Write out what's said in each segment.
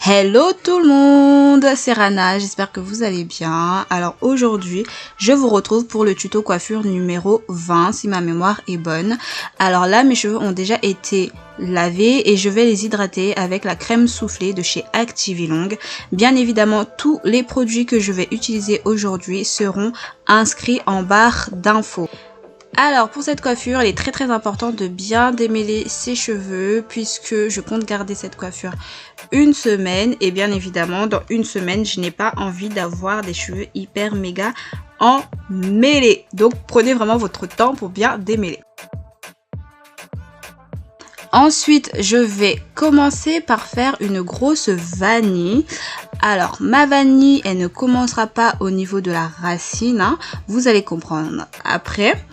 Hello tout le monde, c'est Rana, j'espère que vous allez bien. Alors aujourd'hui, je vous retrouve pour le tuto coiffure numéro 20 si ma mémoire est bonne. Alors là, mes cheveux ont déjà été lavés et je vais les hydrater avec la crème soufflée de chez Activilong. Bien évidemment, tous les produits que je vais utiliser aujourd'hui seront inscrits en barre d'infos. Alors pour cette coiffure, il est très important de bien démêler ses cheveux puisque je compte garder cette coiffure une semaine et bien évidemment dans une semaine je n'ai pas envie d'avoir des cheveux hyper méga emmêlés. Donc prenez vraiment votre temps pour bien démêler. Ensuite, je vais commencer par faire une grosse vanille. Alors, ma vanille, elle ne commencera pas au niveau de la racine, hein. Vous allez comprendre après.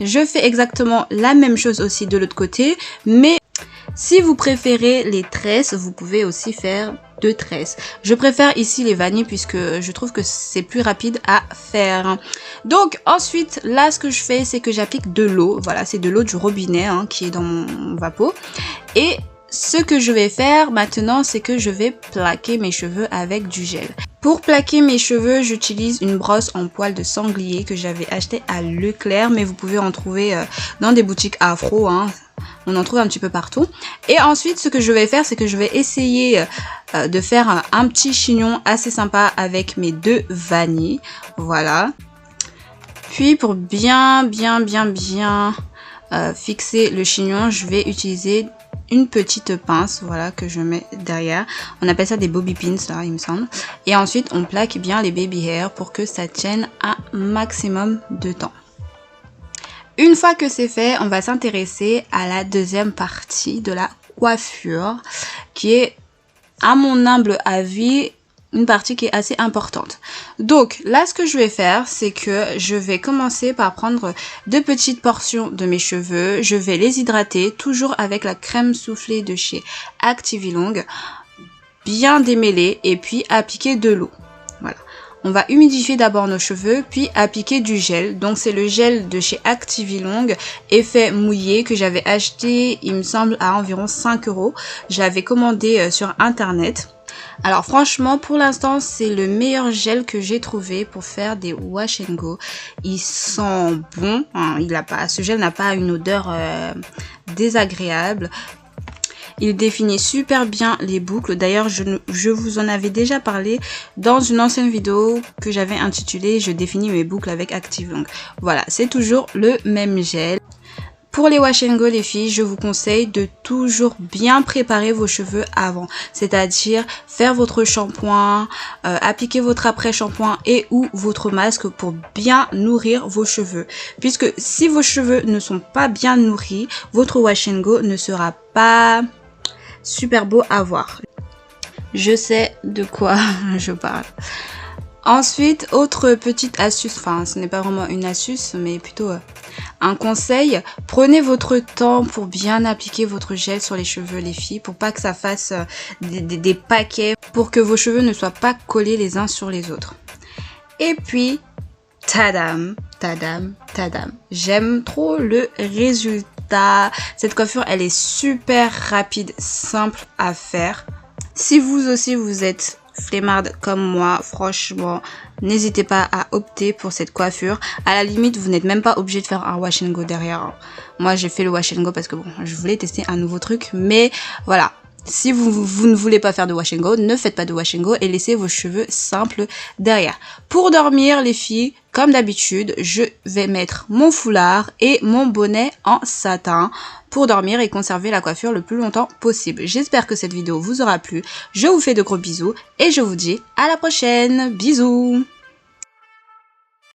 Je fais exactement la même chose aussi de l'autre côté, mais si vous préférez les tresses, vous pouvez aussi faire 2 tresses. Je préfère ici les vanilles puisque je trouve que c'est plus rapide à faire. Donc ensuite, là ce que je fais, c'est que j'applique de l'eau. Voilà, c'est de l'eau du robinet hein, qui est dans mon vapeau. Et ce que je vais faire maintenant, c'est que je vais plaquer mes cheveux avec du gel. Pour plaquer mes cheveux, j'utilise une brosse en poil de sanglier que j'avais acheté à Leclerc, mais vous pouvez en trouver dans des boutiques afro, hein. On en trouve un petit peu partout. Et ensuite, ce que je vais faire, c'est que je vais essayer de faire un petit chignon assez sympa avec mes 2 vanilles. Voilà. Puis pour bien fixer le chignon, je vais utiliser une petite pince, voilà, que je mets derrière. On appelle ça des bobby pins, là, il me semble. Et ensuite, on plaque bien les baby hair pour que ça tienne un maximum de temps. Une fois que c'est fait, on va s'intéresser à la deuxième partie de la coiffure, qui est, à mon humble avis, une partie qui est assez importante. Donc là, ce que je vais faire, c'est que je vais commencer par prendre 2 petites portions de mes cheveux. Je vais les hydrater, toujours avec la crème soufflée de chez Activilong, bien démêler et puis appliquer de l'eau. Voilà. On va humidifier d'abord nos cheveux, puis appliquer du gel. Donc c'est le gel de chez Activilong, effet mouillé, que j'avais acheté, il me semble, à environ 5 €. J'avais commandé sur internet. Alors franchement, pour l'instant, c'est le meilleur gel que j'ai trouvé pour faire des wash and go. Il sent bon, hein, ce gel n'a pas une odeur désagréable. Il définit super bien les boucles. D'ailleurs, je vous en avais déjà parlé dans une ancienne vidéo que j'avais intitulée « Je définis mes boucles avec Activilong ». Voilà, c'est toujours le même gel. Pour les wash and go, les filles, je vous conseille de toujours bien préparer vos cheveux avant. C'est-à-dire faire votre shampoing, appliquer votre après-shampoing et ou votre masque pour bien nourrir vos cheveux. Puisque si vos cheveux ne sont pas bien nourris, votre wash and go ne sera pas super beau à voir. Je sais de quoi je parle. Ensuite, autre petite astuce, enfin ce n'est pas vraiment une astuce mais plutôt un conseil, prenez votre temps pour bien appliquer votre gel sur les cheveux les filles, pour pas que ça fasse des paquets, pour que vos cheveux ne soient pas collés les uns sur les autres. Et puis, tadam, j'aime trop le résultat. Cette coiffure, elle est super rapide, simple à faire. Si vous aussi vous êtes flemmarde comme moi, franchement, n'hésitez pas à opter pour cette coiffure. À la limite, vous n'êtes même pas obligé de faire un wash and go derrière. Moi, j'ai fait le wash and go parce que bon, je voulais tester un nouveau truc, mais voilà. Si vous ne voulez pas faire de wash and go, ne faites pas de wash and go et laissez vos cheveux simples derrière. Pour dormir, les filles, comme d'habitude, je vais mettre mon foulard et mon bonnet en satin pour dormir et conserver la coiffure le plus longtemps possible. J'espère que cette vidéo vous aura plu. Je vous fais de gros bisous et je vous dis à la prochaine. Bisous!